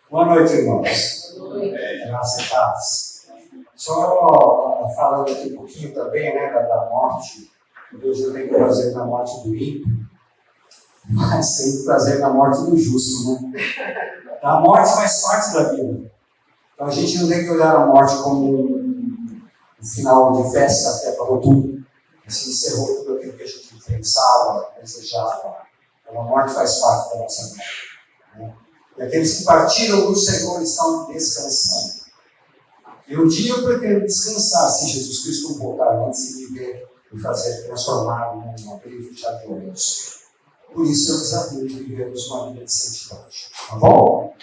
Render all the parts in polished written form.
Boa noite, irmãos. Graças e paz. Só falando aqui um pouquinho também, né, da morte. Deus não tem prazer na morte do ímpio, mas tem prazer na morte do justo, né? A morte faz parte da vida. Então a gente não tem que olhar a morte como um final de festa, que acabou tudo. Assim, encerrou tudo aquilo que a gente pensava, desejava. Então a morte faz parte da nossa vida, né? E aqueles que partiram do Senhor estão descansando. E um dia eu pretendo descansar se Jesus Cristo voltar antes de me ver e fazer transformado num abrir e fechar de olhos. Por isso eu desafio de vivermos uma vida de santidade. Tá bom?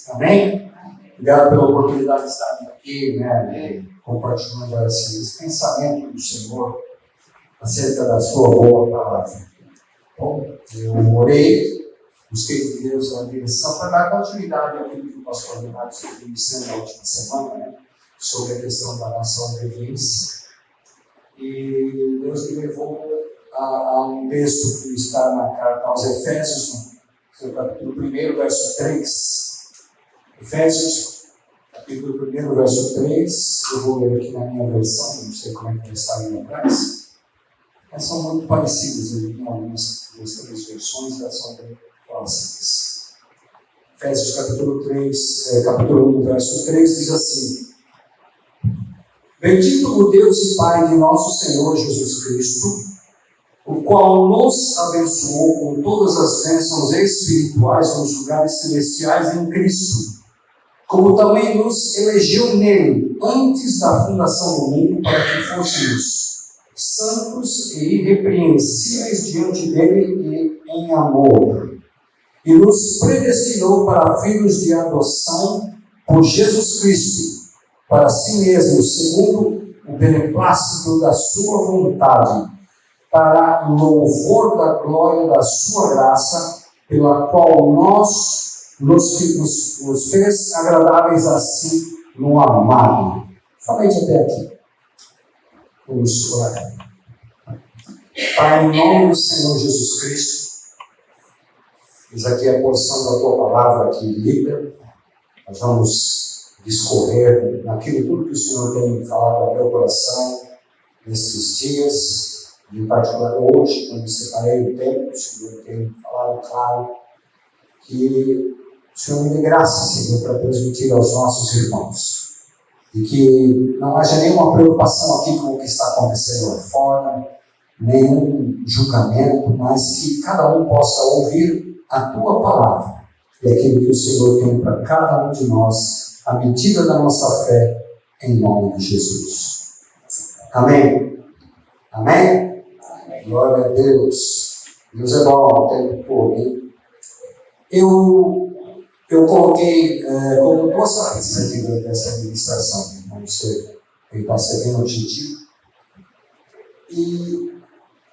Amém? Obrigado pela oportunidade de estar aqui, né, compartilhando esse pensamento do Senhor acerca da sua boa palavra. Bom, eu orei, busquei de Deus a direção para dar continuidade àquilo que o pastor Leonardo esteve iniciando na última semana, né, sobre a questão da nossa obediência. E Deus me levou a um texto que está na carta aos Efésios, no capítulo 1, verso 3. Efésios, capítulo 1, verso 3. Eu vou ler aqui na minha versão, não sei como é que está aí atrás. Mas são muito parecidas, em algumas das três versões, elas são bem próximas. Efésios, capítulo 1, verso 3, diz assim: Bendito o Deus e Pai de nosso Senhor Jesus Cristo, o qual nos abençoou com todas as bênçãos espirituais nos lugares celestiais em Cristo, como também nos elegeu nele antes da fundação do mundo para que fôssemos santos e irrepreensíveis diante dele e em amor, e nos predestinou para filhos de adoção por Jesus Cristo, para si mesmo, segundo o beneplácito da sua vontade, para louvor da glória da sua graça, pela qual nos fez agradáveis a si no amado. Falei até aqui. Vamos orar. Pai, em nome do Senhor Jesus Cristo, diz aqui a porção da tua palavra aqui lida. Nós vamos discorrer naquilo tudo que o Senhor tem falado ao meu coração nesses dias, em particular hoje, quando separei o tempo, o Senhor tem falado claro, que o Senhor me dê graça, Senhor, para transmitir aos nossos irmãos, e que não haja nenhuma preocupação aqui com o que está acontecendo lá fora, nenhum julgamento, mas que cada um possa ouvir a tua palavra e aquilo que o Senhor tem para cada um de nós, à medida da nossa fé, em nome de Jesus. Amém? Amém? Amém. Glória a Deus. Deus é bom o tempo todo, hein? Eu coloquei como duas partes aqui dessa administração, para você tentar ser bem objetivo. E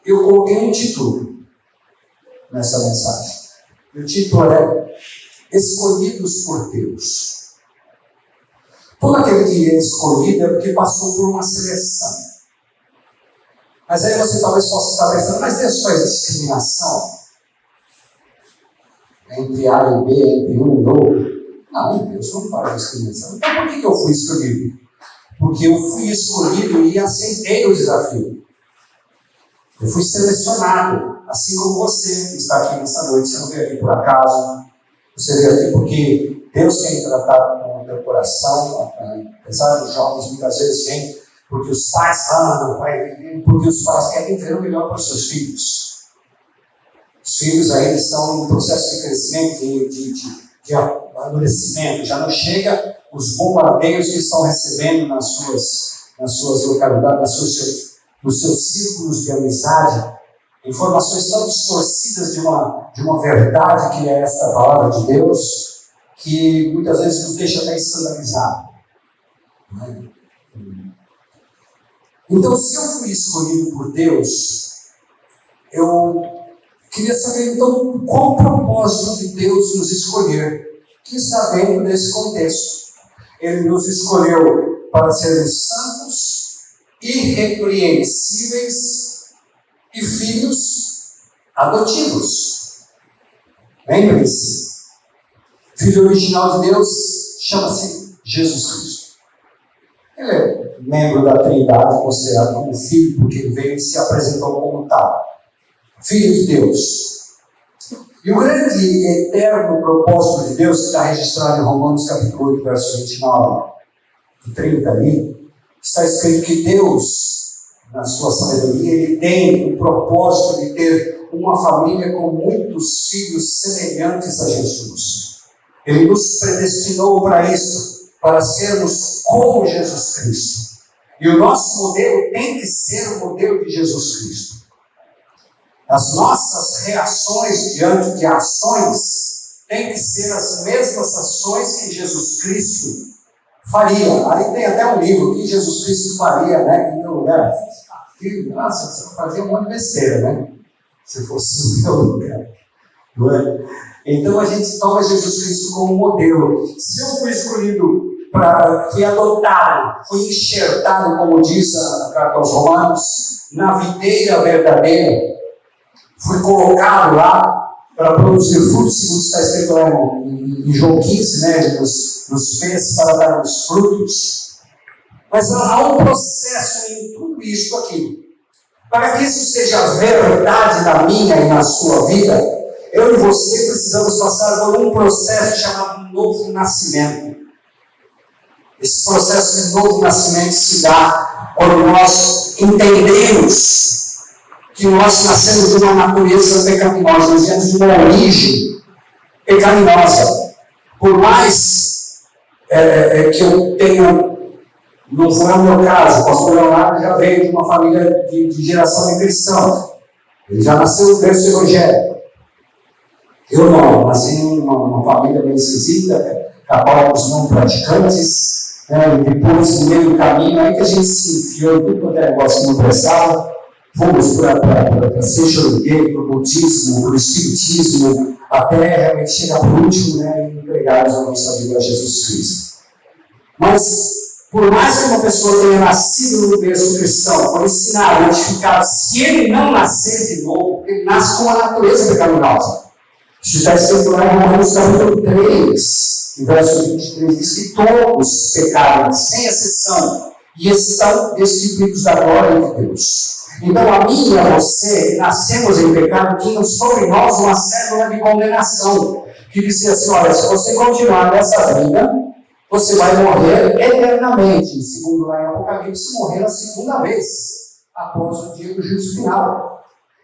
eu coloquei um título nessa mensagem. O título é Escolhidos por Deus. Todo aquele que é escolhido é porque passou por uma seleção. Mas aí você talvez possa estar pensando, mas Deus faz discriminação entre A e B, entre um e outro? Não, Deus não faz discriminação. Então por que eu fui escolhido? Porque eu fui escolhido e aceitei o desafio. Eu fui selecionado, assim como você que está aqui nessa noite. Você não veio aqui por acaso, você veio aqui porque Deus tem tratado com o teu coração. Apesar dos jovens muitas vezes vêm porque os pais amam, porque os pais querem ver o melhor para os seus filhos. Os filhos ainda estão em processo de crescimento, de amadurecimento. Já não chega os bombardeios que estão recebendo nas suas localidades, nos seus círculos de amizade, informações tão distorcidas de uma verdade que é esta palavra de Deus, que muitas vezes nos deixa até escandalizado. Então, se eu fui escolhido por Deus, eu queria saber, então, qual o propósito de Deus nos escolher, que está dentro desse contexto. Ele nos escolheu para sermos santos, irrepreensíveis e filhos adotivos. Lembre-se, Filho original de Deus chama-se Jesus Cristo. Ele é membro da Trindade, considerado como filho, porque ele veio e se apresentou como tal. Filho de Deus. E o grande e eterno propósito de Deus, que está registrado em Romanos capítulo 8, verso 29 e 30 ali, está escrito que Deus, na sua sabedoria, ele tem o propósito de ter uma família com muitos filhos semelhantes a Jesus. Ele nos predestinou para isso, para sermos como Jesus Cristo. E o nosso modelo tem que ser o modelo de Jesus Cristo. As nossas reações diante de ações têm que ser as mesmas ações que Jesus Cristo faria. Aí tem até um livro que Jesus Cristo faria, né? Em meu lugar. Nossa, você fazia um monte de besteira, né? Se fosse no meu lugar. Não é? Então a gente toma Jesus Cristo como modelo. Se eu fui escolhido fui adotado, fui enxertado, como diz a carta aos Romanos, na videira verdadeira, fui colocado lá para produzir frutos, segundo está escrito lá em João 15, né? Ele nos fez para darmos frutos. Mas há um processo em tudo isso aqui. Para que isso seja verdade na minha e na sua vida, eu e você precisamos passar por um processo chamado novo nascimento. Esse processo de novo nascimento se dá quando nós entendemos que nós nascemos de uma natureza pecaminosa, nós viemos de uma origem pecaminosa. Por mais que eu tenha, não foi o meu caso, o pastor Leonardo já veio de uma família de geração de cristãos. Ele já nasceu no berço evangélico. Eu não, nasci em uma família bem esquisita, católicos não praticantes, né, e depois, no meio do caminho, aí que a gente se enfiou em tudo quanto é negócio que não prestava. Fomos para ser xorogueiro, para o budismo, para o espiritismo, até realmente chegar por último, né, e entregarmos a nossa vida a Jesus Cristo. Mas, por mais que uma pessoa tenha nascido no berço cristão, foi ensinado a identificar, se ele não nascer de novo, ele nasce com a natureza pecaminosa. Isso está escrito lá em Romanos capítulo 3, verso 23, diz que todos pecaram, sem exceção, e estão destituídos da glória de Deus. Então, a mim e a você, que nascemos em pecado, tinha sobre nós uma cédula de condenação, que dizia assim: olha, se você continuar nessa vida, você vai morrer eternamente. Segundo lá em Apocalipse, morrer a segunda vez, após o dia do juízo final.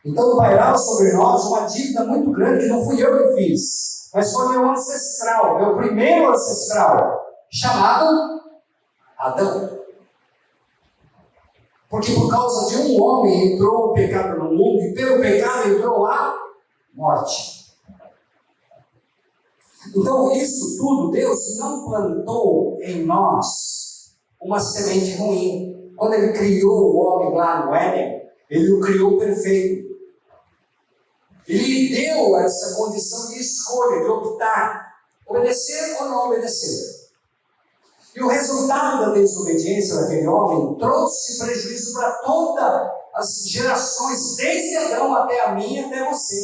Então, pairava sobre nós uma dívida muito grande, que não fui eu que fiz, mas foi meu ancestral, meu primeiro ancestral, chamado Adão. Porque por causa de um homem entrou o pecado no mundo, e pelo pecado entrou a morte. Então, isso tudo, Deus não plantou em nós uma semente ruim. Quando Ele criou o homem lá no Éden, Ele o criou perfeito. Ele lhe deu essa condição de escolha, de optar, obedecer ou não obedecer. E o resultado da desobediência daquele homem trouxe prejuízo para todas as gerações, desde Adão até a minha, até você.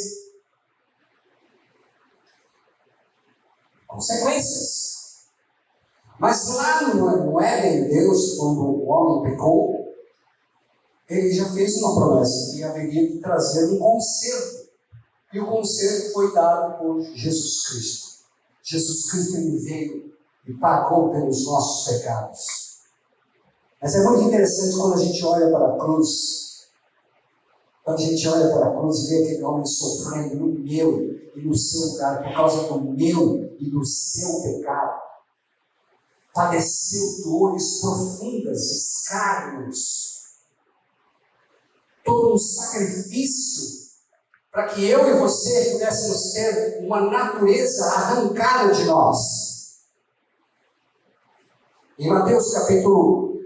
Consequências. Mas lá no Éden, Deus, quando o homem pecou, Ele já fez uma promessa que haveria de trazer um conserto. E o conserto foi dado por Jesus Cristo. Jesus Cristo, Ele veio e pagou pelos nossos pecados. Mas é muito interessante quando a gente olha para a cruz. Quando a gente olha para a cruz e vê aquele homem sofrendo no meu e no seu lugar, por causa do meu e do seu pecado. Padeceu dores profundas, escárnios. Todo um sacrifício para que eu e você pudéssemos ter uma natureza arrancada de nós. Em Mateus capítulo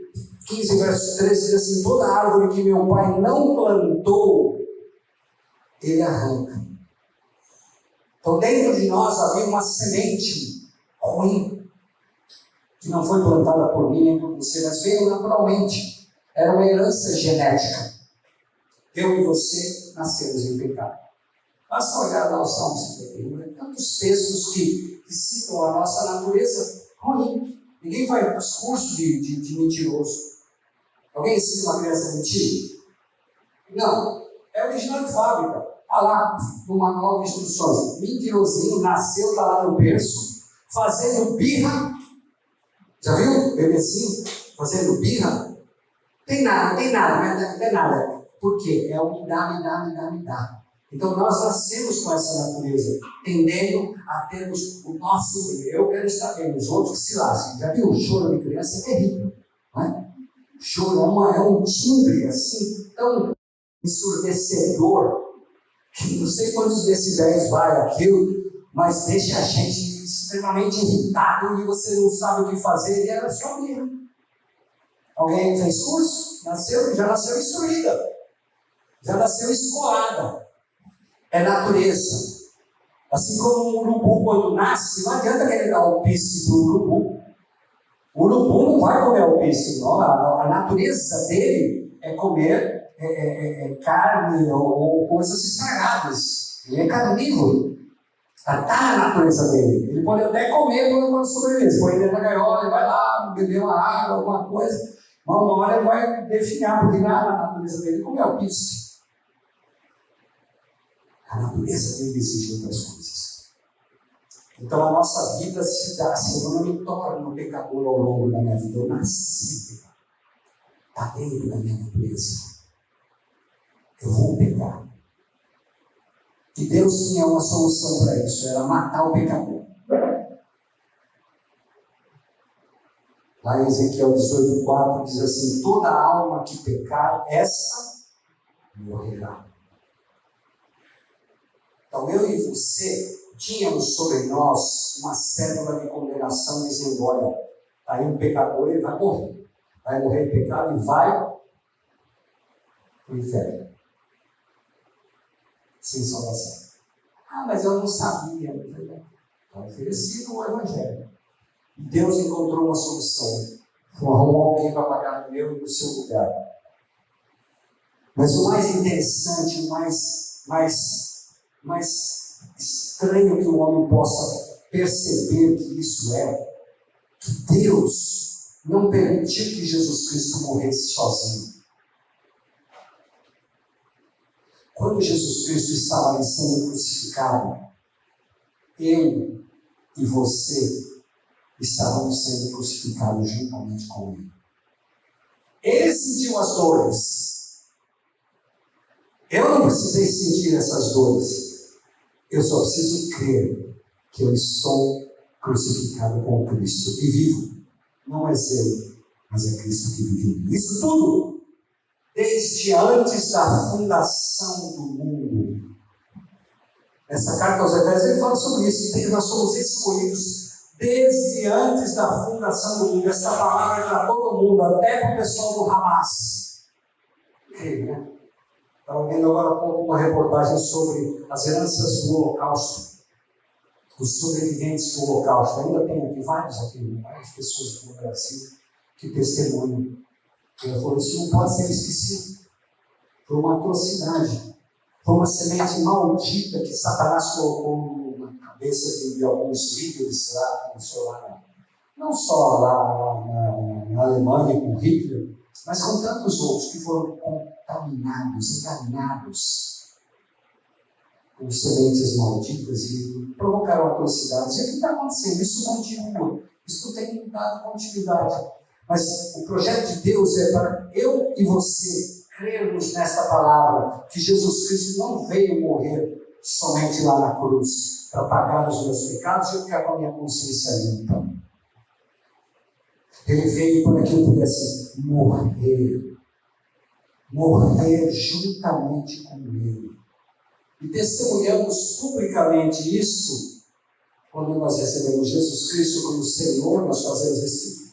15, verso 13, diz assim: toda árvore que meu pai não plantou, Ele arranca. Então dentro de nós havia uma semente ruim, que não foi plantada por mim nem por você, mas veio naturalmente. Era uma herança genética. Eu e você nascemos em pecado. Basta olhar lá o Salmo 51, é tanto muitos textos que citam a nossa natureza ruim. Ninguém faz curso de mentiroso. Alguém ensina uma criança a mentir? Não. É original de fábrica. Está lá no manual de instruções. Mentirosinho, nasceu, está lá no berço, fazendo birra. Já viu? Bebezinho fazendo birra. Tem nada, mas não tem nada. Por quê? É o me dá. Então nós nascemos com essa natureza, tendendo a termos o nosso eu quero estar bem, os outros que se lasquem. Já viu? O choro de criança é terrível, não é? O choro é um timbre assim, tão ensurdecedor, que não sei quantos decibéis vai aquilo, mas deixa a gente extremamente irritado e você não sabe o que fazer, e era só birra. Alguém fez curso? Já nasceu instruída, já nasceu escolada. É natureza. Assim como um urubu, quando nasce, não adianta querer dar alpice para o urubu. O urubu não vai comer alpice, não. A natureza dele é comer carne ou coisas estragadas. Ele é carnívoro. Está na natureza dele. Ele pode até comer quando sobreviver. Se for dentro da gaiola, ele vai lá beber uma água, alguma coisa. Uma hora ele vai definhar, porque na natureza dele comer alpice. A natureza dele exige outras coisas. Então a nossa vida se dá, se eu não me torno pecador ao longo da minha vida, eu nasci pecador. Está dentro da minha natureza. Eu vou pecar. E Deus tinha uma solução para isso, era matar o pecador. Lá em Ezequiel 18:4 diz assim: toda alma que pecar, essa morrerá. Então eu e você tínhamos sobre nós uma cédula de condenação dizendo: olha, está aí um pecador, ele vai morrer. Vai morrer de pecado e vai para o inferno. Sem salvação. Ah, mas eu não sabia. Está oferecido o Evangelho. E Deus encontrou uma solução. Arrumou alguém para pagar no meu e no seu lugar. Mas o mais interessante, o mais estranho que o homem possa perceber que isso que Deus não permitiu que Jesus Cristo morresse sozinho. Quando Jesus Cristo estava ali sendo crucificado, eu e você estávamos sendo crucificados juntamente com ele. Ele sentiu as dores. Eu não precisei sentir essas dores. Eu só preciso crer que eu estou crucificado com Cristo e vivo. Não és eu, mas é Cristo que vive em mim. Isso tudo desde antes da fundação do mundo. Essa carta aos Efésios ele fala sobre isso. Nós somos escolhidos desde antes da fundação do mundo. Essa palavra é para todo mundo, até para o pessoal do Hamas. Né? Estava vendo agora há pouco uma reportagem sobre as heranças do Holocausto. Os sobreviventes do Holocausto. Ainda tem aqui várias pessoas no Brasil que testemunham. Ele falou: isso não pode ser esquecido. Foi uma atrocidade. Foi uma semente maldita que Satanás colocou na cabeça de alguns líderes lá, começou lá, não só lá na Alemanha com Hitler, mas com tantos outros que foram contaminados, enganados com sementes malditas e provocaram atrocidades. E o que está acontecendo? Isso continua. Isso tem dado continuidade. Mas o projeto de Deus é para eu e você crermos nesta palavra, que Jesus Cristo não veio morrer somente lá na cruz para pagar os meus pecados e eu ficar com a minha consciência limpa. Ele veio para que eu pudesse morrer juntamente com ele. E testemunhamos publicamente isso quando nós recebemos Jesus Cristo como Senhor. Nós fazemos esse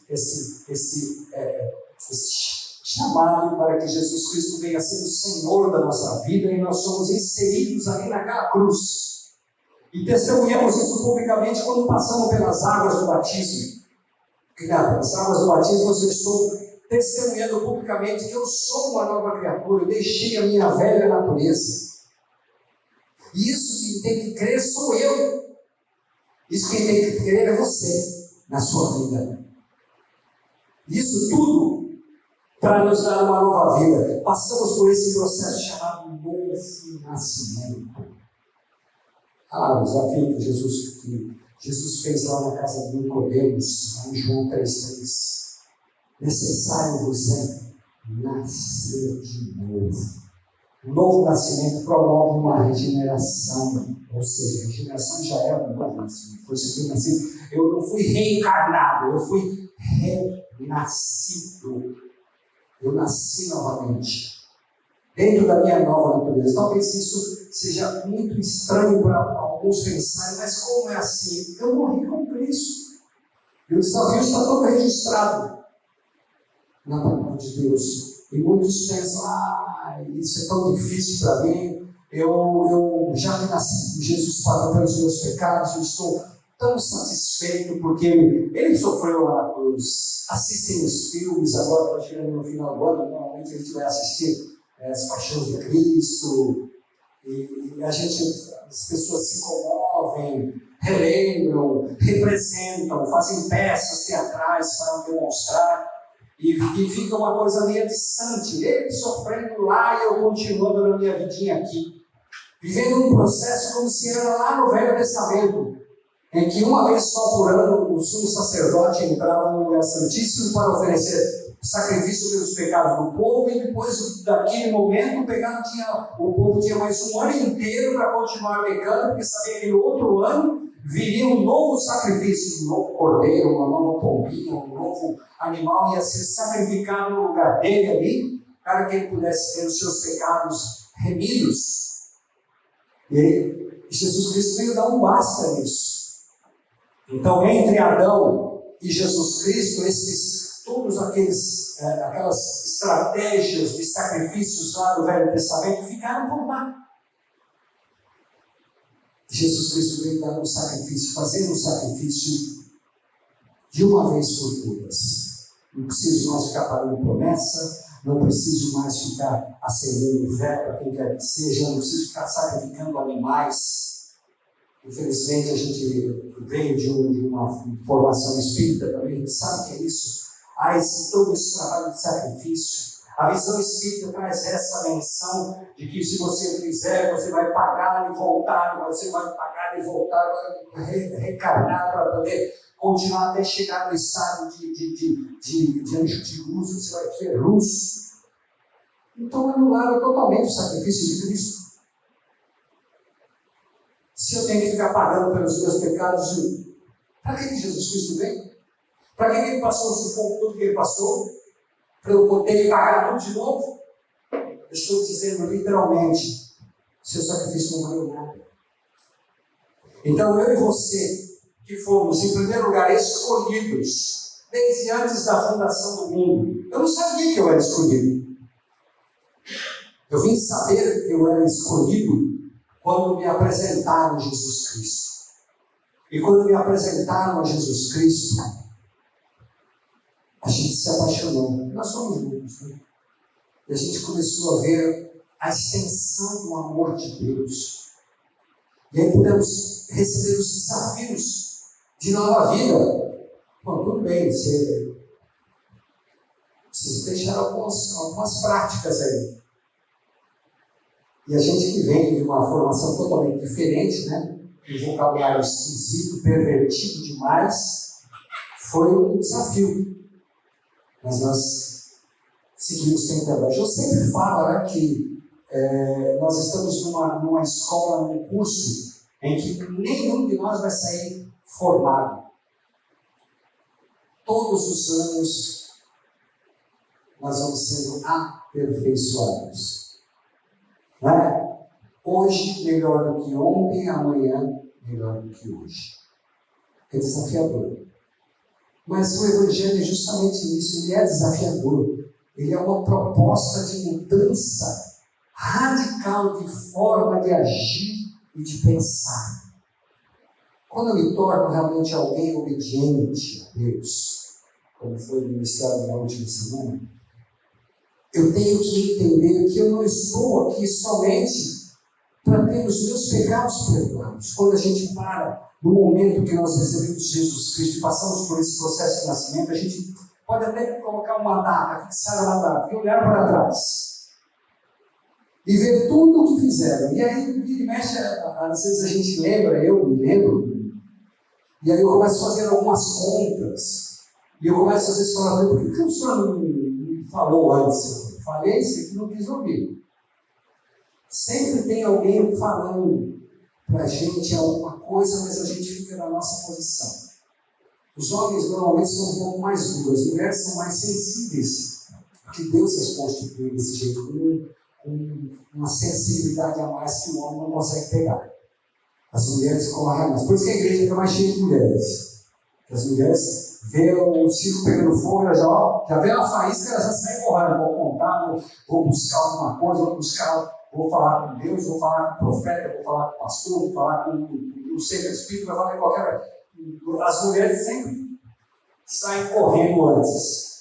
chamado para que Jesus Cristo venha ser o Senhor da nossa vida e nós somos inseridos ali naquela cruz. E testemunhamos isso publicamente quando passamos pelas águas do batismo. Pelas águas do batismo eu estou testemunhando publicamente que eu sou uma nova criatura, eu deixei a minha velha natureza. E isso que tem que crer sou eu. Isso quem tem que querer é você, na sua vida. Isso tudo para nos dar uma nova vida. Passamos por esse processo chamado novo nascimento. O desafio que Jesus fez lá na casa de Nicodemos, lá em João 3,3. Necessário vos é nascer de novo. O novo nascimento promove uma regeneração, ou seja, a regeneração já é um novo nascimento. Foi isso que eu nasci. Eu não fui reencarnado, eu fui renascido. Eu nasci novamente, dentro da minha nova natureza. Talvez isso seja muito estranho para alguns pensarem, mas como é assim? Eu morri com Cristo. E o desafio está todo registrado na palavra de Deus. E muitos pensam, isso é tão difícil para mim, eu já que nasci com Jesus, pagou pelos meus pecados, eu estou tão satisfeito porque ele sofreu lá na cruz. Assistem os filmes, agora está chegando no final do ano, normalmente a gente vai assistir as Paixões de Cristo, e as pessoas se comovem, relembram, representam, fazem peças teatrais para demonstrar. E fica uma coisa meio distante. Ele sofrendo lá e eu continuando na minha vidinha aqui. Vivendo um processo como se era lá no Velho Testamento, em que uma vez só por ano o sumo sacerdote entrava no lugar santíssimo para oferecer sacrifício pelos pecados do povo, e depois daquele momento o povo tinha mais um ano inteiro para continuar pecando, porque sabia que no outro ano viria um novo sacrifício, um novo cordeiro, uma nova pombinha, um novo animal ia ser sacrificado no lugar dele ali, para que ele pudesse ter os seus pecados remidos. E Jesus Cristo veio dar um basta nisso. Então, entre Adão e Jesus Cristo, todos aquelas estratégias de sacrifícios lá do Velho Testamento ficaram por lá. Jesus Cristo veio dar um sacrifício, fazer um sacrifício de uma vez por todas. Não preciso mais ficar pagando promessa, não preciso mais ficar acendendo fé para quem quer que seja, não preciso ficar sacrificando animais. Infelizmente, a gente veio de uma formação espírita também, a gente sabe que é isso. Todo esse trabalho de sacrifício. A visão espírita traz essa menção de que se você fizer, você vai pagar e voltar, você vai pagar e voltar, vai recarnar para poder continuar até chegar no estado de anjo de luz, você vai ter luz. Então anularam totalmente o sacrifício de Cristo. Se eu tenho que ficar pagando pelos meus pecados, para que Jesus Cristo veio? Para que ele passou o sufoco todo que ele passou? Para eu poder pagar tudo de novo? Eu estou dizendo literalmente, seu sacrifício não valeu nada. Então eu e você, que fomos em primeiro lugar escolhidos, desde antes da fundação do mundo, eu não sabia que eu era escolhido. Eu vim saber que eu era escolhido quando me apresentaram a Jesus Cristo. E quando me apresentaram a Jesus Cristo, a gente se apaixonou. Nós somos muitos, né? E a gente começou a ver a extensão do amor de Deus. E aí pudemos receber os desafios de nova vida. Bom, tudo bem, vocês deixaram algumas práticas aí. E a gente que vem de uma formação totalmente diferente, né? Um vocabulário esquisito, pervertido demais, foi um desafio. Mas nós seguimos tentando. Eu sempre falo, né, que nós estamos numa escola, num curso, em que nenhum de nós vai sair formado. Todos os anos nós vamos sendo aperfeiçoados. Não é? Hoje melhor do que ontem, amanhã melhor do que hoje. É desafiador. Mas o Evangelho é justamente isso, ele é desafiador. Ele é uma proposta de mudança radical de forma de agir e de pensar. Quando eu me torno realmente alguém obediente a Deus, como foi ministrado na última semana, eu tenho que entender que eu não estou aqui somente para para ter os meus pecados perdoados. Quando a gente para, no momento que nós recebemos Jesus Cristo e passamos por esse processo de nascimento, a gente pode até colocar uma data, fixar uma data, e olhar para trás. E ver tudo o que fizeram. E aí, vira e mexe, às vezes a gente lembra, eu me lembro, e aí eu começo a fazer algumas contas. E eu começo às vezes a falar, por que o senhor não me falou antes? Eu falei, isso aqui não quis ouvir. Sempre tem alguém falando para a gente alguma coisa, mas a gente fica na nossa posição. Os homens normalmente são um pouco mais duros, as mulheres são mais sensíveis, porque Deus as constituiu desse jeito, com uma sensibilidade a mais que o homem não consegue pegar. As mulheres correm mais. Por isso que a igreja está mais cheia de mulheres. As mulheres vê o circo pegando fogo, ela já vê a faísca, ela já sai correndo. Vou contar, vou buscar alguma coisa, vou falar com Deus, vou falar com o profeta, vou falar com o pastor, vou falar com o Centro Espírita, vou falar com qualquer. As mulheres sempre saem correndo antes.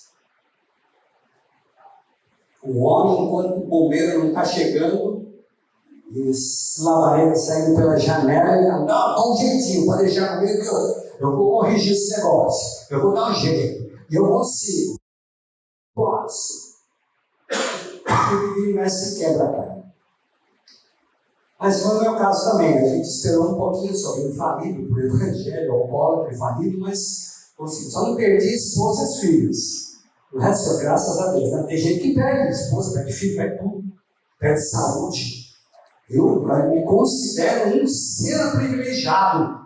O homem, enquanto o bombeiro não está chegando, e os lavareiros saindo pela janela, e não, dá um jeitinho, pode deixar comigo que eu vou corrigir esse negócio, eu vou dar um jeito, eu consigo. Posso. E se quebra a cara. Mas foi o meu caso também. A gente esperou um pouquinho sobre o falido, por evangelho, alcoólatra, falido, mas consegui. Só não perdi esposa e filhos. O resto, graças a Deus. Né? Tem gente que perde esposa, perde filho, perde tudo, perde saúde. Eu me considero um ser privilegiado,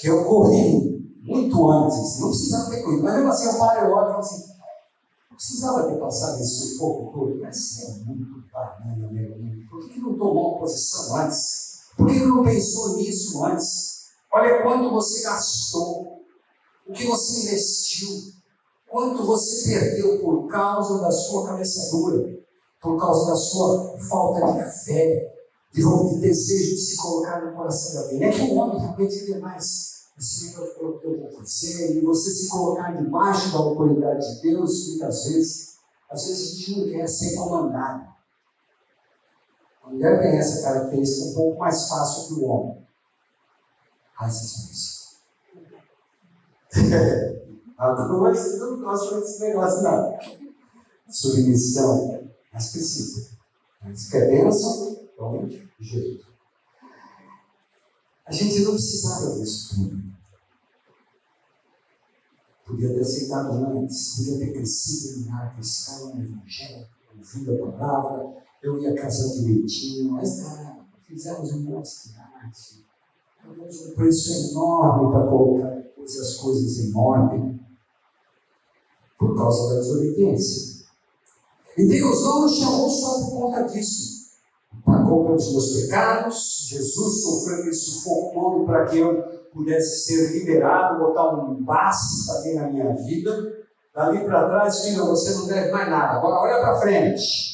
que eu corri muito antes, não precisava ter corrido. Mas mesmo assim, eu paro e olho e falo assim, não precisava ter passado esse sufoco todo, mas isso é muito banana, meu amigo. Por que não tomou uma posição antes? Por que não pensou nisso antes? Olha quanto você gastou, o que você investiu, quanto você perdeu por causa da sua cabeça dura, por causa da sua falta de fé, de desejo de se colocar no coração de alguém. É que o homem realmente é mais. Assim, eu vou fazer, e você se colocar debaixo da autoridade de Deus, muitas vezes, às vezes a gente não quer ser comandado. A mulher tem essa característica um pouco mais fácil que o homem. Vocês isso. Algumas não gostam desse negócio, não. Submissão, mas precisa. Mas quer bênção, então, jeito. A gente não precisava disso tudo. Podia ter aceitado antes, podia ter crescido no ar cristão, no evangelho, ouvindo a palavra, eu ia casar direitinho, mas não, fizemos um monte de arte, pagamos um preço enorme para colocar depois as coisas em ordem, por causa da desobediência. E Deus não nos chamou só por conta disso. Pagou pelos meus pecados, Jesus sofreu aquele sufoco todo para que eu pudesse ser liberado, botar um basta ali na minha vida. Dali para trás, filho, você não deve mais nada. Agora olha para frente.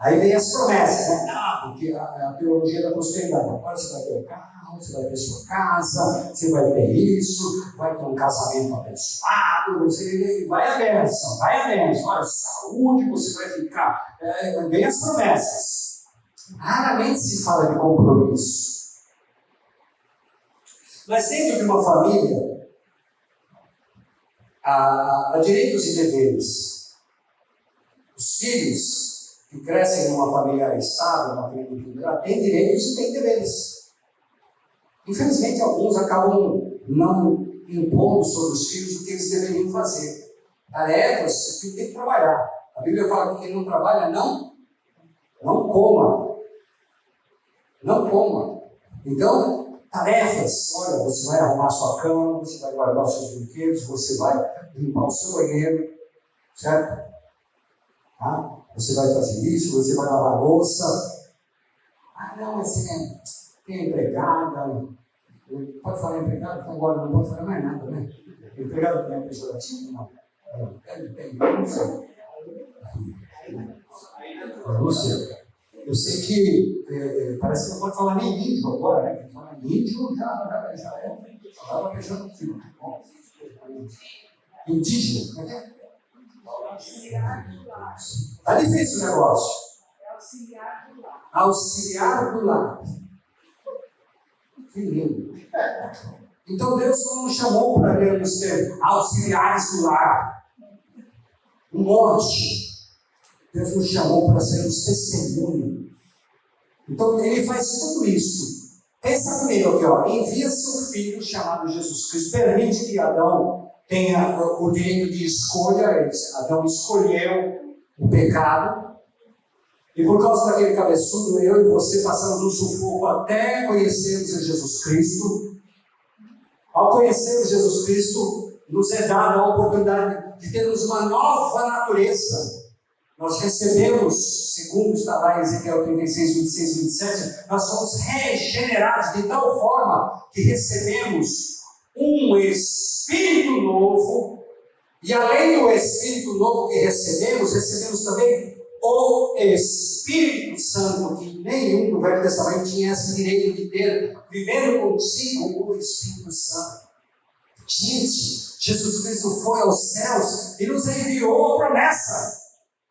Aí vem as promessas, né? Não, porque a teologia da prosperidade. Agora você vai ter um carro, você vai ter sua casa, você vai ter isso, vai ter um casamento abençoado, você vai a bênção. Olha, saúde, você vai ficar. Vem as promessas. Raramente se fala de compromisso. Mas dentro de uma família, há direitos e deveres. Os filhos que crescem numa família estável, uma família equilibrada, têm direitos e têm deveres. Infelizmente, alguns acabam não impondo sobre os filhos o que eles deveriam fazer. Tarefas, o filho tem que trabalhar. A Bíblia fala que quem não trabalha, não coma. Não coma. Então, tarefas. Olha, você vai arrumar sua cama, você vai guardar os seus brinquedos, você vai limpar o seu banheiro, certo? Você vai fazer isso, você vai lavar a louça. Não, mas tem empregada. Pode falar empregada, então agora não pode falar mais nada, né? Empregada tem pejorativo? Não. Lúcia, eu sei que parece que não pode falar nem índio agora, né? Porque falar índio já é. Agora pejorativo. Indígena, como é que é? Está difícil o negócio. Auxiliar do lar. Auxiliar do lar. Que lindo. Então Deus não nos chamou para vermos ser auxiliares do lar. Um monte. Deus nos chamou para sermos testemunho. Então Ele faz tudo isso. Pensa comigo aqui, ó. Envia seu filho chamado Jesus Cristo. Permite que Adão tenha o direito de escolha. Adão escolheu o pecado. E por causa daquele cabeçudo, eu e você passamos um sufoco até conhecermos a Jesus Cristo. Ao conhecermos Jesus Cristo, nos é dada a oportunidade de termos uma nova natureza. Nós recebemos, segundo está lá em Ezequiel 36, 26, 27, nós somos regenerados de tal forma que recebemos um Espírito novo. E além do Espírito novo que recebemos também o Espírito Santo, que nenhum do Velho Testamento tinha esse direito de ter, vivendo consigo o Espírito Santo. Gente, Jesus Cristo foi aos céus e nos enviou a promessa.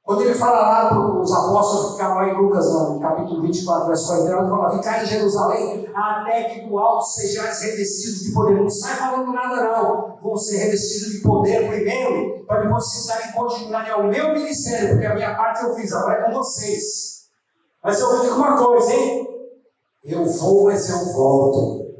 Quando ele fala lá para os apóstolos que ficaram lá em Lucas, no capítulo 24, verso 49, ele fala: ficar em Jerusalém até que do alto sejais revestidos de poder. Não sai falando nada não. Vão ser revestidos de poder primeiro, para depois vocês darem continuidade ao meu ministério, porque a minha parte eu fiz, agora é com vocês. Mas eu vou dizer uma coisa, hein? Eu vou, mas eu volto.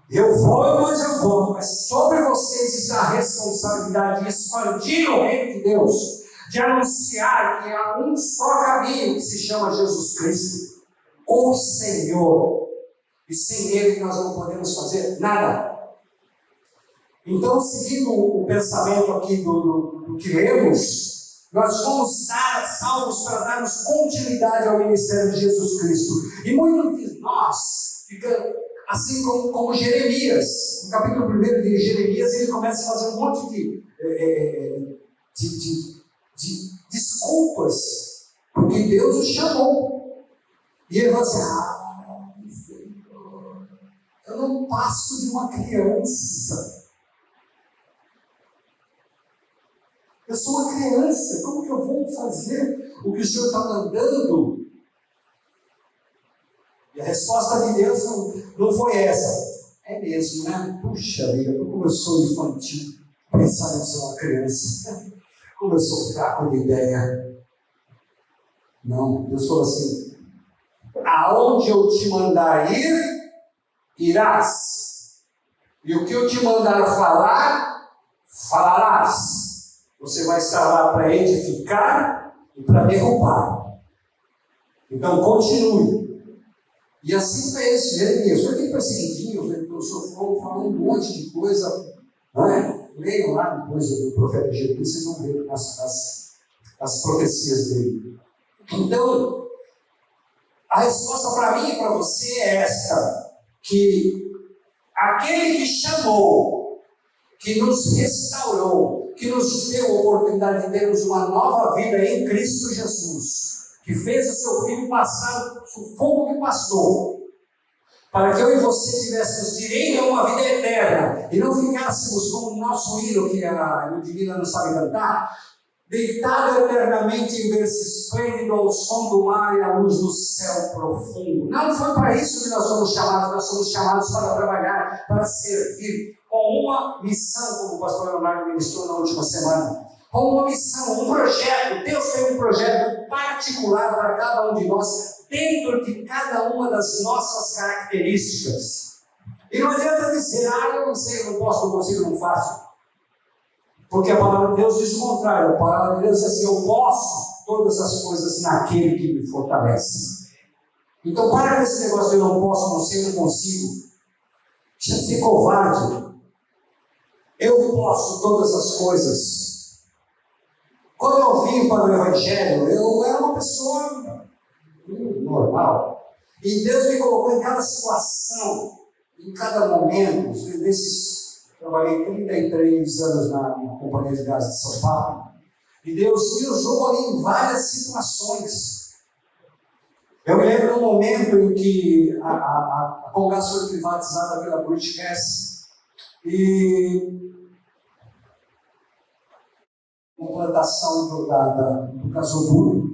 Eu vou, mas eu volto. Mas sobre vocês está a responsabilidade de expandir o reino de Deus, de anunciar que há um só caminho que se chama Jesus Cristo, o Senhor. E sem Ele nós não podemos fazer nada. Então, seguindo o pensamento aqui do que lemos, nós fomos salvos para darmos continuidade ao ministério de Jesus Cristo. E muitos de nós ficam assim como Jeremias. No capítulo 1 de Jeremias, ele começa a fazer um monte de desculpas, porque Deus o chamou. E ele fala assim: Senhor, eu não passo de uma criança. Eu sou uma criança, como que eu vou fazer o que o Senhor está mandando? E a resposta de Deus não foi essa. É mesmo, né? Puxa vida, como eu sou infantil, pensar em ser uma criança. Como eu sou fraco de ideia. Não, Deus falou assim: aonde eu te mandar ir, irás. E o que eu te mandar falar, falarás. Você vai estar lá para edificar e para derrubar. Então continue. E assim fez Jeremias. Foi aquele perseguidinho, o senhor falou um monte de coisa, não é? Leiam lá depois do profeta Jeremias, vocês vão ver as profecias dele. Então, a resposta para mim e para você é esta: que aquele que chamou, que nos restaurou, que nos deu a oportunidade de termos uma nova vida em Cristo Jesus, que fez o seu Filho passar o sufoco que passou, para que eu e você tivéssemos direito a uma vida eterna, e não ficássemos como o nosso hino, que a Ludmila não sabe cantar, deitado eternamente em berço esplêndido ao som do mar e à luz do céu profundo. Não foi para isso que nós somos chamados para trabalhar, para servir, com uma missão, como o pastor Leonardo ministrou na última semana, com uma missão, um projeto. Deus tem um projeto particular para cada um de nós, dentro de cada uma das nossas características. E não adianta dizer: eu não sei, eu não posso, não consigo, não faço. Porque a palavra de Deus diz o contrário. A palavra de Deus diz assim: eu posso todas as coisas naquele que me fortalece. Então para com esse negócio de eu não posso, não sei, não consigo. Deixa de ser covarde. Eu posso todas as coisas. Quando eu vim para o Evangelho, eu era uma pessoa normal. E Deus me colocou em cada situação, em cada momento. Trabalhei 33 anos na Companhia de Gás de São Paulo. E Deus me usou ali em várias situações. Eu me lembro de um momento em que a congregação foi privatizada pela British Gas. E uma plantação do gasoduto.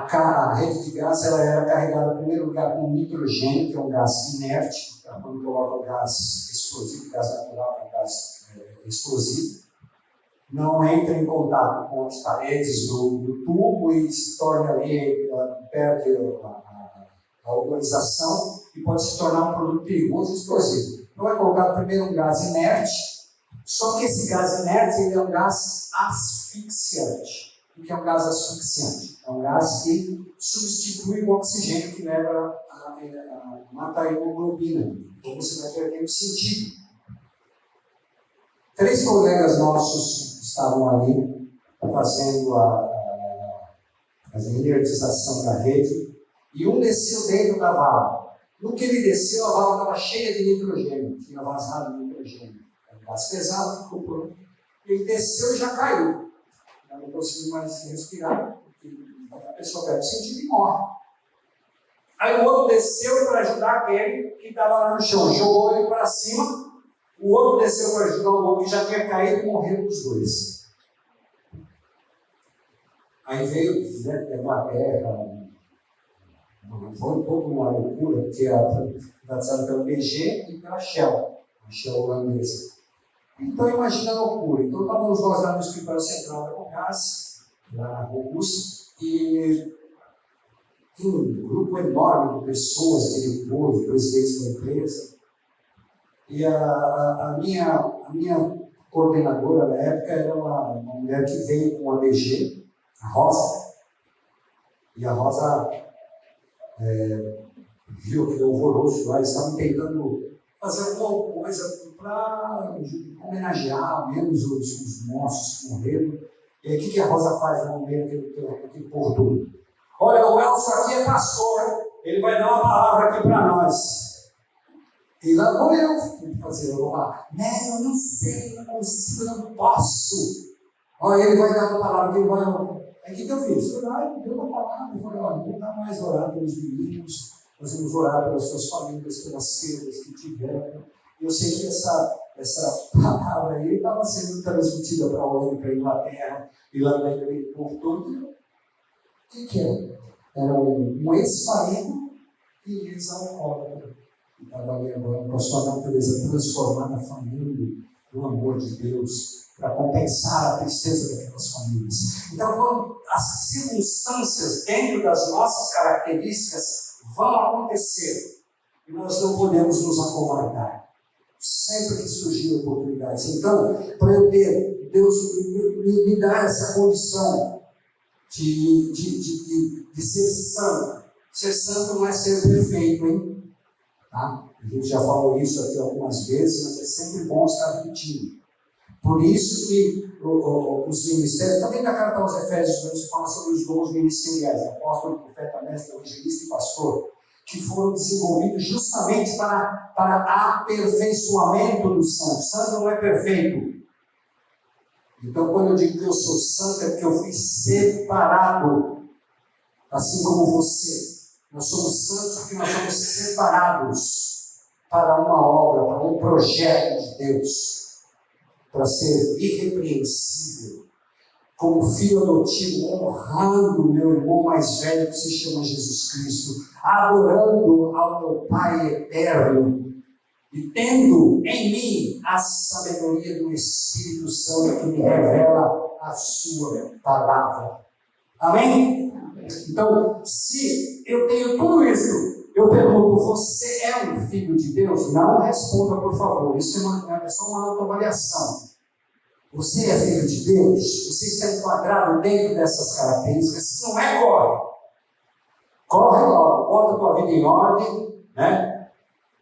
a rede de gás ela era carregada, em primeiro lugar, com nitrogênio, que é um gás inerte, tá? Quando coloca o gás explosivo, gás natural, é um gás explosivo, não entra em contato com as paredes do tubo e se torna ali, perde a organização e pode se tornar um produto perigoso e explosivo. Então é colocado primeiro um gás inerte, só que esse gás inerte ele é um gás asfixiante. O que é um gás asfixiante? É um gás que substitui o oxigênio que leva a matar a hemoglobina. Então você vai perdendo sentido. 3 colegas nossos estavam ali fazendo a inertização da rede e um desceu dentro da vala. No que ele desceu, a vala estava cheia de nitrogênio, tinha vazado nitrogênio. Era um gás pesado, ficou pronto. Ele desceu e já caiu. Não conseguiu mais respirar, porque a pessoa perde sentido e morre. Aí o outro desceu para ajudar aquele que estava lá no chão, jogou ele para cima, o outro desceu para ajudar o outro que já tinha caído e morreram os dois. Aí veio, né, uma guerra, foi toda uma loucura, porque a privatizada pelo BG e pela Shell, a Shell holandesa. Então, imagina a loucura. Então, estávamos nós lá no escritório central da Cogás, lá na Augusta, e tinha um grupo enorme de pessoas, diretores, presidentes da empresa. E a minha coordenadora na época era uma mulher que veio com a BG, a Rosa. E a Rosa viu aquele alvoroço lá, eles estavam tentando fazer alguma coisa para homenagear menos os nossos que morreram. E aí o que a Rosa faz no meio daquele povo todo? Olha, o Elcio aqui é pastor, ele vai dar uma palavra aqui para nós. E lá vou eu fazer, eu vou falar, eu não sei, não consigo, não posso. Olha, ele vai dar uma palavra, ele vai... Aí o que eu fiz? Fui lá e dei uma palavra, falei, olha, não dá mais orar pelos meninos, nós vamos orar pelas suas famílias, pelas perdas que tiveram. Eu sei que essa palavra aí estava sendo transmitida para a ONU, para a Inglaterra, e lá naquele povo todo. O que era? Era um ex-marido e ex-alcoólatra. Que estava ali agora com a sua natureza transformada na família, no amor de Deus, para compensar a tristeza daquelas famílias. Então, quando as circunstâncias dentro das nossas características vão acontecer, e nós não podemos nos acovardar. Sempre que surgir oportunidades. Então, para eu ter, Deus me dá essa condição de ser santo. Ser santo não é ser perfeito, hein? Tá? A gente já falou isso aqui algumas vezes, mas é sempre bom estar repetindo. Por isso que os ministérios, também na carta aos Efésios, quando se fala sobre os dons ministeriais, apóstolo, profeta, mestre, evangelista e pastor, que foram desenvolvidos justamente para aperfeiçoamento do santo. Santo não é perfeito. Então, quando eu digo que eu sou santo, é porque eu fui separado, assim como você. Nós somos santos porque nós somos separados para uma obra, para um projeto de Deus, para ser irrepreensível, como filho adotivo, honrando o meu irmão mais velho que se chama Jesus Cristo, adorando ao meu Pai eterno e tendo em mim a sabedoria do Espírito Santo que me revela a sua palavra. Amém? Então, se eu tenho tudo isso, eu pergunto, você é um filho de Deus? Não responda, por favor, isso é só uma autoavaliação. Você é filho de Deus? Você está enquadrado dentro dessas características? Se não é, corre. Corre logo, bota a tua vida em ordem, né?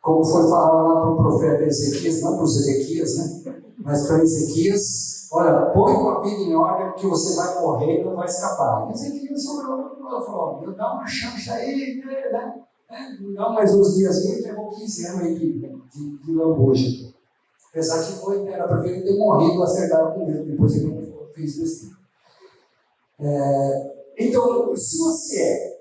Como foi falado lá para o profeta Ezequias, não para o Zedequias, né? Mas para Ezequias, olha, põe tua vida em ordem, porque você vai morrer e não vai escapar. E Ezequias falou, dá uma chance aí, né? Dá mais uns dias aí, levou 15 anos aí de lambuja. Apesar que era para ele ter morrido acertado com ele, depois ele fez besteira. Então, se você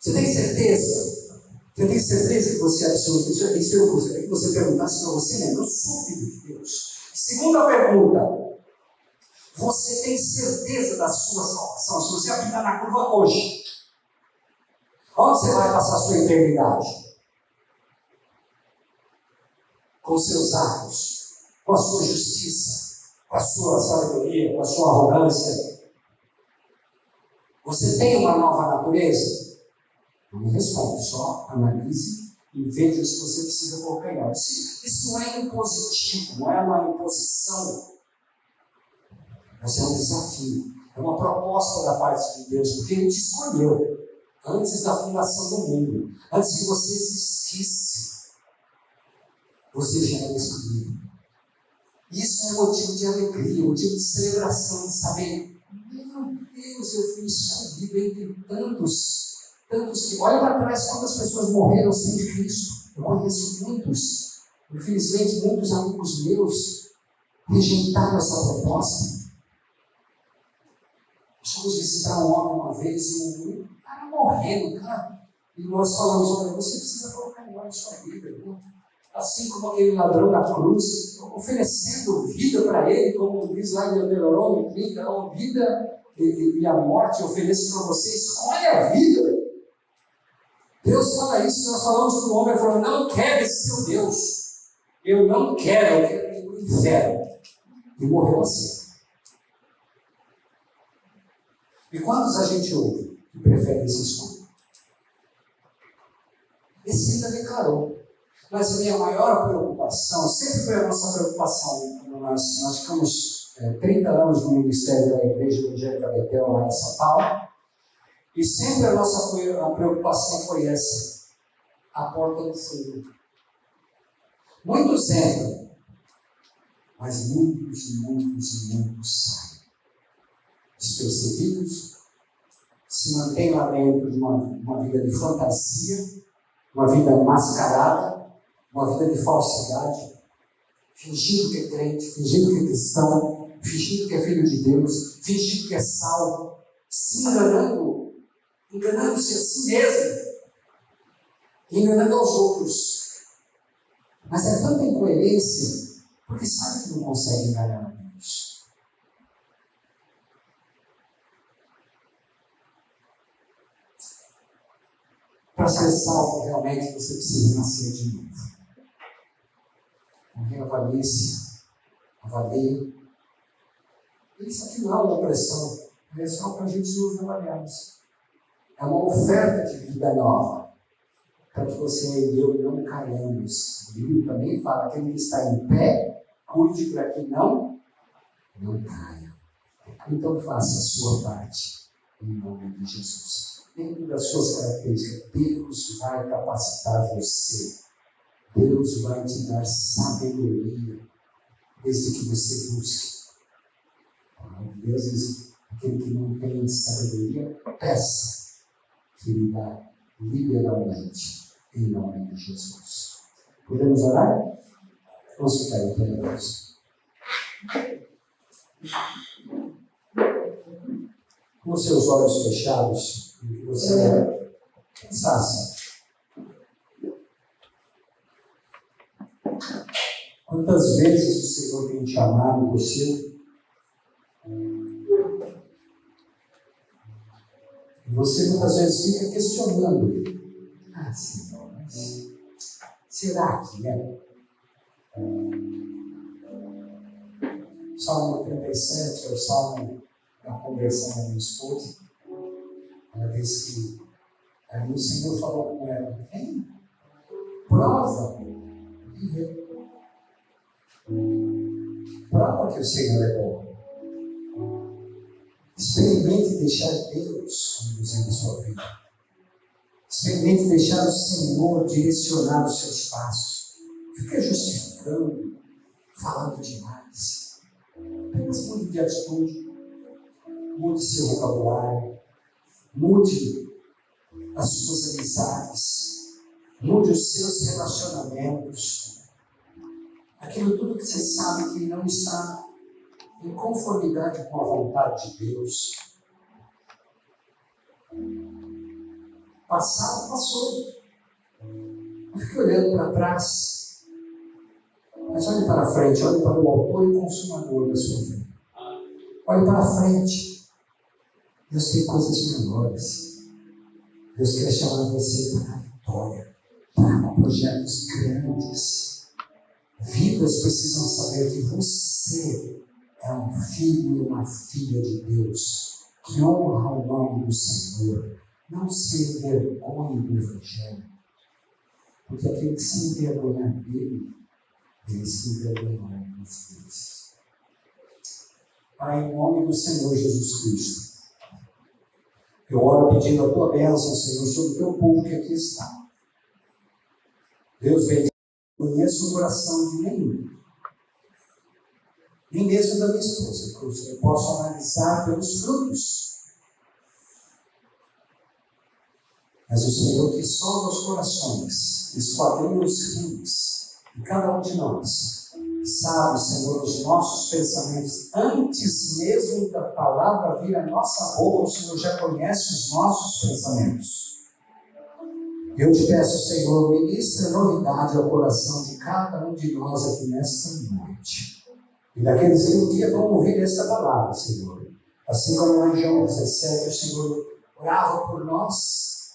tem certeza? Você tem certeza que você é absoluto? Isso eu gostaria que você perguntasse para você mesmo. Eu sou filho de Deus. Segunda pergunta. Você tem certeza da sua salvação? Se você apitar na curva hoje, Onde você vai passar a sua eternidade? Com os seus atos, com a sua justiça, com a sua sabedoria, com a sua arrogância. Você tem uma nova natureza? Não me responde, só analise e veja se você precisa colocar em ordem. Isso não é impositivo, não é uma imposição. Mas é um desafio, é uma proposta da parte de Deus, porque Ele te escolheu antes da fundação do mundo, antes que você existisse. Você já era escolhido. Isso é motivo de alegria, motivo de celebração, de saber, meu Deus, eu fui escolhido entre tantos que, olha para trás quantas pessoas morreram sem Cristo. Eu conheço muitos, infelizmente muitos amigos meus rejeitaram essa proposta. Nós fomos visitar um homem uma vez, um cara morrendo, cara, e nós falamos, olha, você precisa colocar em ordem sua vida, né? Assim como aquele ladrão da cruz, oferecendo vida para ele, como diz lá em Deuteronômio 30, a vida e a morte eu ofereço para você, escolhe a vida. Deus fala isso, nós falamos com o homem, falou, não quero esse seu Deus, eu não quero, eu quero ir para o inferno. E morreu assim. E quantos a gente ouve que preferem esse escolha? Esse ainda declarou. Mas a minha maior preocupação, sempre foi a nossa preocupação, quando nós ficamos 30 anos no ministério da Igreja Evangélica Betel, lá em São Paulo, e sempre a nossa preocupação foi essa, a porta do fundo. Muitos entram, mas muitos saem. Despercebidos, se mantêm lá dentro de uma vida de fantasia, uma vida mascarada, uma vida de falsidade, fingindo que é crente, fingindo que é cristão, fingindo que é filho de Deus, fingindo que é salvo, se enganando-se a si mesmo, enganando aos outros. Mas é tanta incoerência, porque sabe que não consegue enganar a Deus. Para ser salvo, realmente, você precisa nascer de novo. Avalie. Isso aqui não é uma opressão, é só para a gente nos avaliarmos. É uma oferta de vida nova, para que você e eu não caiamos. A Bíblia também fala, aquele que está em pé, cuide para que não caia. Então faça a sua parte, em nome de Jesus. Dentro das suas características, Deus vai capacitar você. Deus vai te dar sabedoria, desde que você busque. Deus diz, aquele que não tem sabedoria, peça, que Ele dá liberalmente, em nome de Jesus. Podemos orar? Vamos ficar em pé, Deus. Com os seus olhos fechados, que você pensasse. Quantas vezes o Senhor tem te amado você? E você muitas vezes fica questionando. Senhor, mas será que é? Salmo 37 é o salmo da conversão da minha esposa. Ela disse que aí o Senhor falou com ela, vem, prova e vê. Prova que o Senhor é bom. Experimente deixar Deus conduzir a sua vida. Experimente deixar o Senhor direcionar os seus passos. Fica justificando, falando demais. Apenas mude de atitude. Mude seu vocabulário. Mude as suas amizades. Mude os seus relacionamentos. Aquilo tudo que você sabe que não está em conformidade com a vontade de Deus. Passou. Não fique olhando para trás. Mas olhe para frente, olhe para o autor e consumador da sua fé. Olhe para frente. Deus tem coisas melhores. Deus quer chamar você para a vitória, para projetos grandes. Vidas precisam saber que você é um filho e uma filha de Deus, que honra o nome do Senhor. Não se envergonhe do Evangelho, porque aquele que se envergonha dele, ele se envergonhará das vezes. Pai, em nome do Senhor Jesus Cristo, eu oro pedindo a tua bênção, Senhor, sobre o teu povo que aqui está. Deus, vem, não conheço o coração de nenhum, nem mesmo da minha esposa, porque eu posso analisar pelos frutos. Mas o Senhor que sonda os corações, esquadrinha os rins, e cada um de nós sabe, Senhor, os nossos pensamentos, antes mesmo da palavra vir à nossa boca, o Senhor já conhece os nossos pensamentos. Eu te peço, Senhor, ministra novidade ao coração de cada um de nós aqui nesta noite. E daqueles que um dia vão ouvir esta palavra, Senhor. Assim como lá em João 17, o Senhor orava por nós,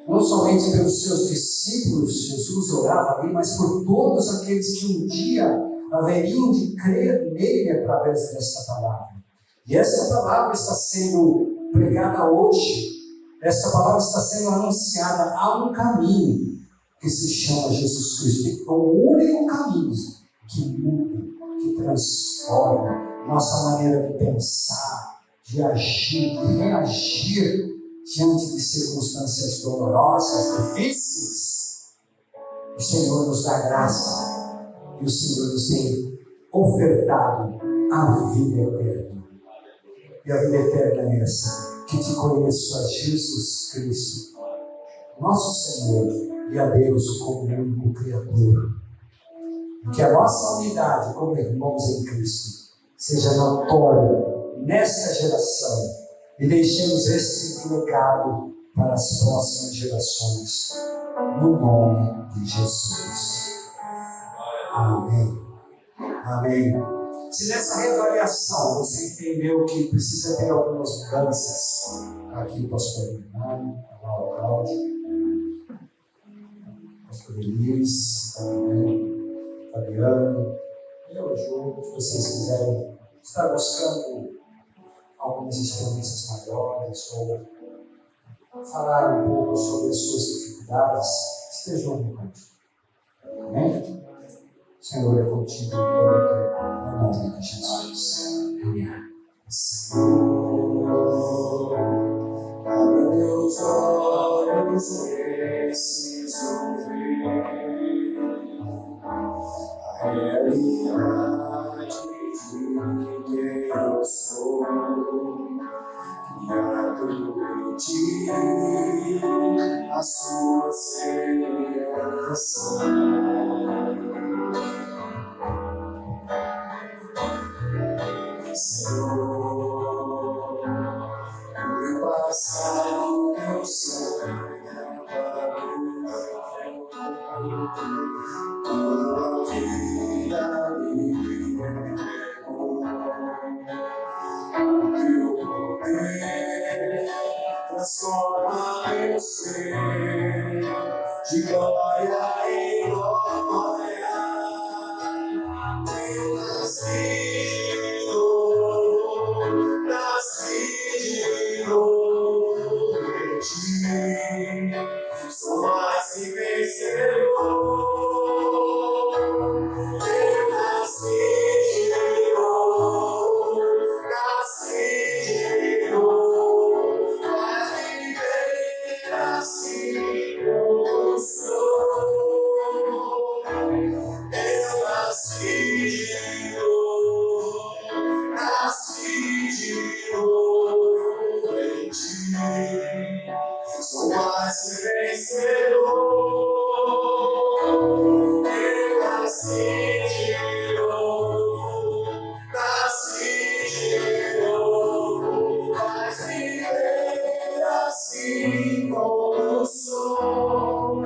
não somente pelos seus discípulos, Jesus orava ali, mas por todos aqueles que um dia haveriam de crer nele através desta palavra. E esta palavra está sendo pregada hoje, esta palavra está sendo anunciada. Há um caminho que se chama Jesus Cristo, é o único caminho que muda, que transforma nossa maneira de pensar, de agir, de reagir diante de circunstâncias dolorosas, difíceis. O Senhor nos dá graça e o Senhor nos tem ofertado a vida eterna. E a vida eterna é essa, que te conheço a Jesus Cristo, nosso Senhor, e a Deus como único Criador. E que a nossa unidade como irmãos em Cristo seja notória nesta geração, e deixemos este legado para as próximas gerações, no nome de Jesus. Amém. Amém. Se nessa reavaliação você entendeu que precisa ter algumas mudanças, aqui o pastor Bernardo, a Laura Cláudio, o pastor Elis, Fabiano, eu junto, se vocês quiserem estar buscando algumas experiências maiores ou falar um pouco sobre as suas dificuldades, estejam à vontade. Amém? Senhor, é contigo todo o tempo, no nome de Jesus. Amém. Senhor, abra teus olhos, preciso ver a realidade de quem eu sou, criado em ti, a sua semelhança. Senhor, o meu passado, meu sonho, tua vida me entregou, o teu poder transforma meu ser de glória em glória. Eu nasci de novo em ti, sou mais que vencedor. Eu nasci de novo, mas viver assim eu sou. Eu nasci de novo em ti, sou mais que vencedor. Eu nasci de novo, mas viver assim como sou.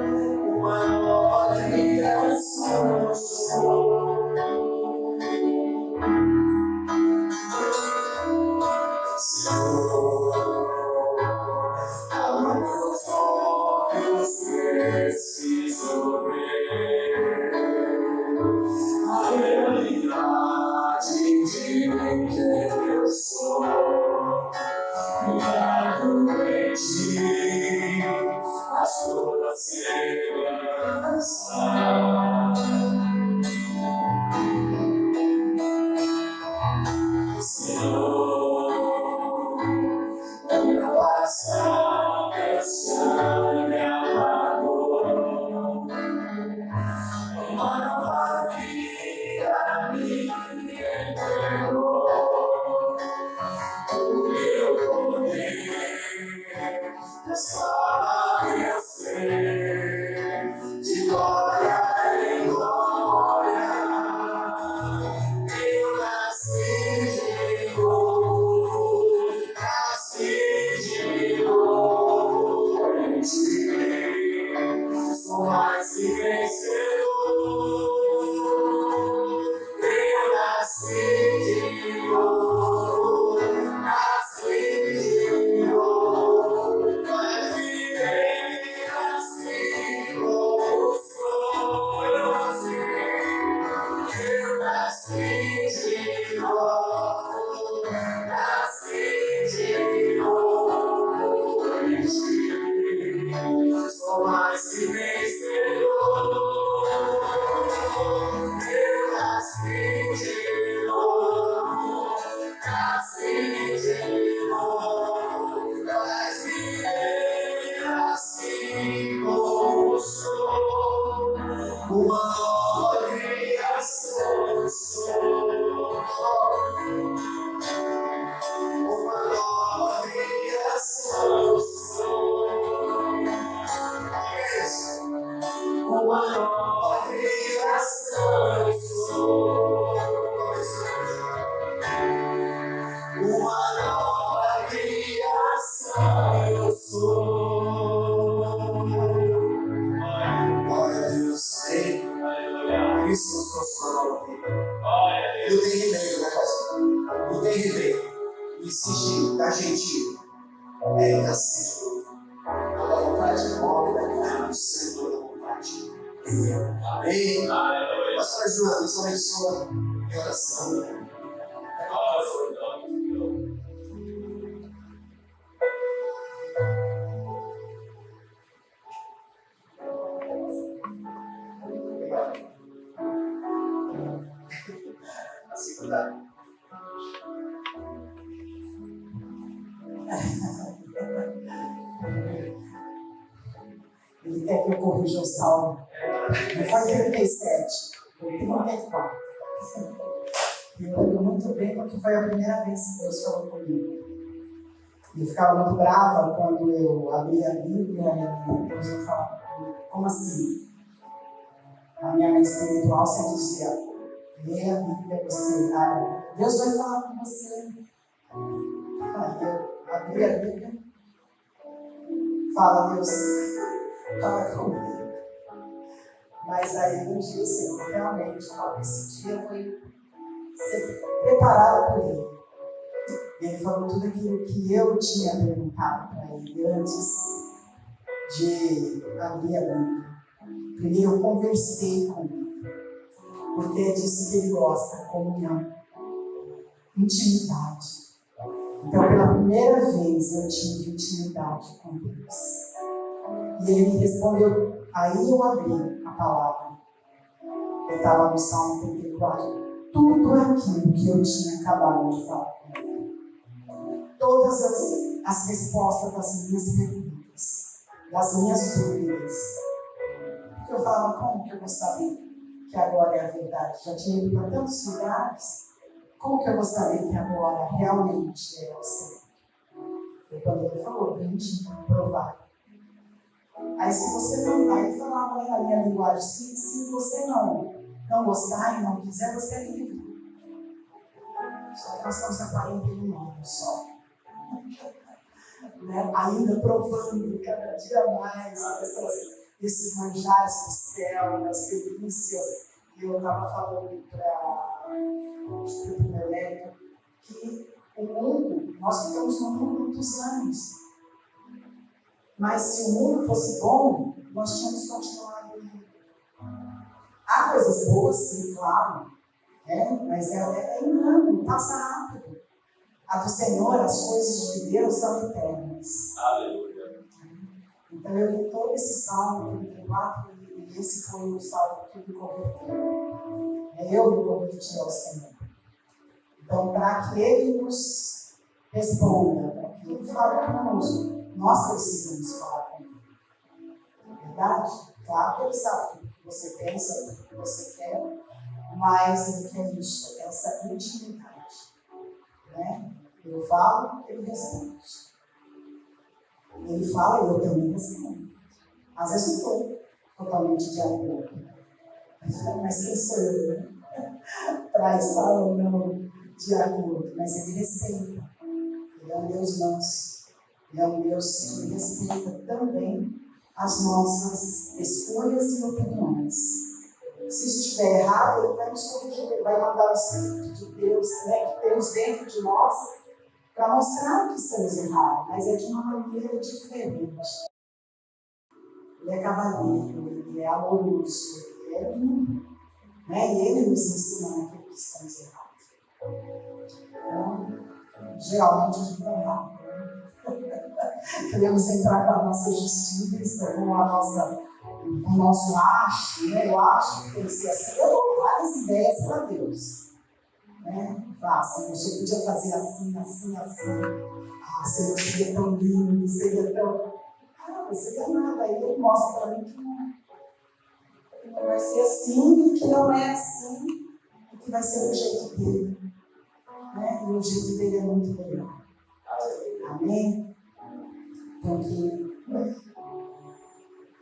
Ele quer que eu corrija o salmo. Não foi 37, foi 34. Eu lembro muito bem porque foi a primeira vez que Deus falou comigo. Eu ficava muito brava quando eu abria a Bíblia e Deus me falava, como assim? A minha mãe espiritual sempre dizia, lê a Bíblia, você, Deus vai falar com você. Aí eu abri a Bíblia, fala, Deus, fala comigo. Mas aí um dia o Senhor realmente falou, esse dia foi ser preparado por Ele. Ele falou tudo aquilo que eu tinha perguntado para Ele antes de abrir a Bíblia. Primeiro eu conversei com Ele, porque é disso que Ele gosta, comunhão, intimidade. Então, pela primeira vez eu tive intimidade com Deus. E Ele me respondeu, aí eu abri a palavra. Eu estava no Salmo 34. Tudo aquilo que eu tinha acabado de falar com Ele. Todas as respostas das minhas perguntas, das minhas dúvidas. Porque eu falava, como que eu vou saber que agora é a verdade? Já tinha ido para tantos lugares. Como que eu vou saber que agora realmente é o certo? E quando Ele falou, vinde provar. Aí se você não, aí falava na minha linguagem, se você não gostar e não quiser, você é livre. Só que nós estamos há 41 anos só. Né? Ainda provando cada dia mais esses manjares do céu, das delícias. E eu estava falando para o meu neto que o mundo, nós ficamos no mundo muitos anos. Mas se o mundo fosse bom, nós tínhamos continuado nele. Há coisas boas, sim, claro, mas é engano, passa rápido. A do Senhor, as coisas de Deus são eternas. Aleluia. Então eu li todo esse Salmo 34 E esse foi o saldo que me converteu. Eu me converti ao Senhor. Então, para que Ele nos responda, para que Ele fale conosco, nós precisamos falar com Ele. Verdade? Claro que Ele sabe o que você pensa, o que você quer, mas Ele quer isso, essa intimidade. Né? Eu falo, Ele responde. Ele fala e eu também respondo. Às vezes não estou totalmente de acordo. Mas quem sou eu, né? Para estar ou não de acordo. Mas Ele respeita. Ele é um Deus manso. Ele é um Deus que respeita também as nossas escolhas e opiniões. Se estiver errado, Ele vai nos corrigir. Ele vai mandar o Espírito de Deus, né, que temos dentro de nós, para mostrar que estamos errados, mas é de uma maneira diferente. Ele é cavalheiro, Ele é amoroso, Ele é lindo, né? E Ele nos ensina naquilo que estamos errados. Então, geralmente a gente está errado. Queremos entrar com a nossa justiça, com o nosso acho, né? Eu acho que tem que ser assim. Eu dou várias ideias para Deus. Né? Assim, você podia fazer assim. Senhor, seria tão lindo, seria tão. Não seria nada. Aí Ele mostra para mim que não vai ser assim, que não é assim, e que vai ser do jeito dele. Né? E o jeito dele é muito melhor. Amém? Então, que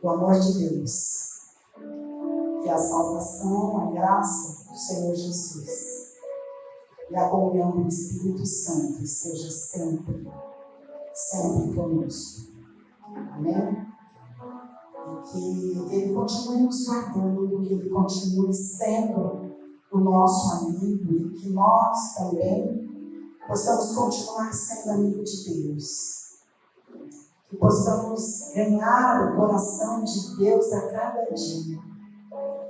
o amor de Deus, que a salvação, a graça do Senhor Jesus e a comunhão do Espírito Santo esteja sempre conosco. Amém? E que Ele continue nos guardando, que Ele continue sendo o nosso amigo e que nós também possamos continuar sendo amigo de Deus. Que possamos ganhar o coração de Deus a cada dia,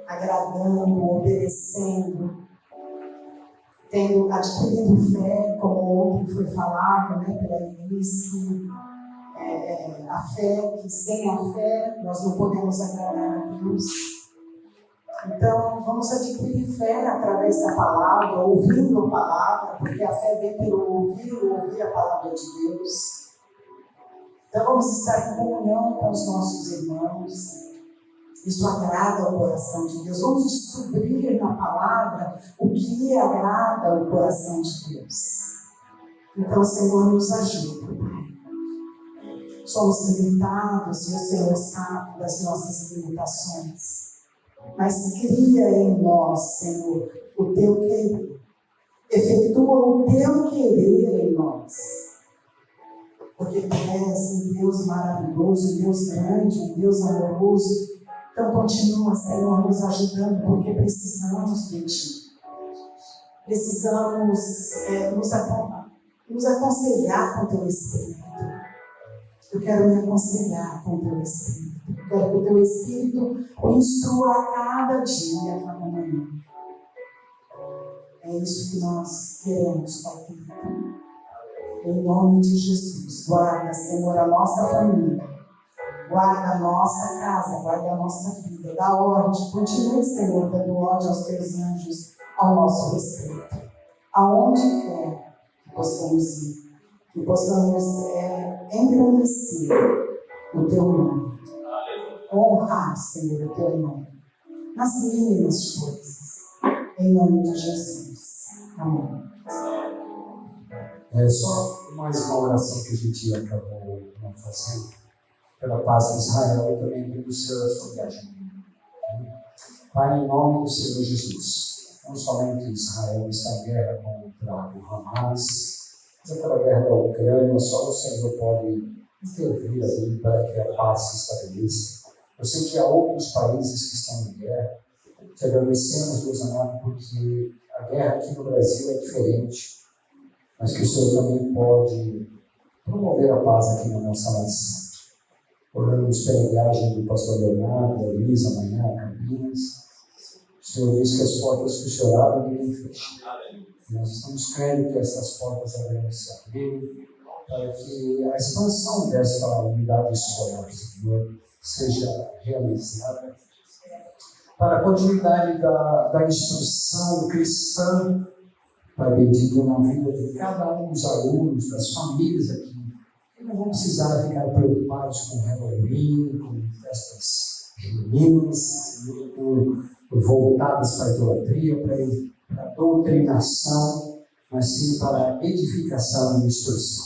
agradando, obedecendo, tendo adquirido fé, como ontem foi falado, né, pela Eunice, que a fé, que sem a fé nós não podemos agradar a Deus. Então, vamos adquirir fé através da palavra, ouvindo a palavra, porque a fé vem pelo ouvir a palavra de Deus. Então, vamos estar em comunhão com os nossos irmãos. Isso agrada ao coração de Deus. Vamos descobrir na palavra o que agrada ao coração de Deus. Então, Senhor, nos ajuda, Pai. Somos limitados e o Senhor sabe das nossas limitações. Mas cria em nós, Senhor, o Teu querer. Efetua o Teu querer em nós. Porque Tu és um Deus maravilhoso, um Deus grande, um Deus amoroso. Então continua, Senhor, nos ajudando, porque precisamos de Ti. Precisamos nos aconselhar com o Teu Espírito. Eu quero me aconselhar com o Teu Espírito. Eu quero que o Teu Espírito me instrua a cada dia, a cada manhã. É isso que nós queremos, Pai querido. Em nome de Jesus, guarda, Senhor, a nossa família. Guarda a nossa casa, guarda a nossa vida. Dá ordem, continue, Senhor, dando ordem aos Teus anjos ao nosso respeito. Aonde quer que possamos ir, que possamos engrandecer o Teu nome. Honrar, Senhor, o Teu nome. Nas mínimas coisas. Em nome de Jesus. Amém. Só mais uma oração que a gente acabou não fazendo. Pela paz de Israel e também pelos seus familiares. Pai, em nome do Senhor Jesus, não somente Israel está em guerra contra o Hamas, mas aquela guerra da Ucrânia, só o Senhor pode intervir ali para que a paz se estabeleça. Eu sei que há outros países que estão em guerra. Te agradecemos, Deus amado, porque a guerra aqui no Brasil é diferente, mas que o Senhor também pode promover a paz aqui na nossa nação. Oramos pela viagem do pastor Leonardo, da Luísa, amanhã a Campinas. O Senhor diz que as portas que o Senhor abre, ninguém fecha. Nós estamos crendo que essas portas haverão se abrir para que a expansão dessa unidade escolar, Senhor, seja realizada para a continuidade da instrução cristã, Pai bendito, na vida de cada um dos alunos, das famílias aqui, que não vão precisar ficar preocupados com Halloween, com festas juninas, voltadas para a idolatria, para a doutrinação, mas sim para a edificação e instrução.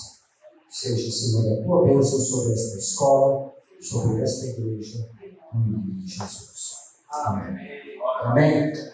Seja, Senhor, a tua bênção sobre esta escola, sobre esta igreja, em nome de Jesus. Amém. Amém. Amém.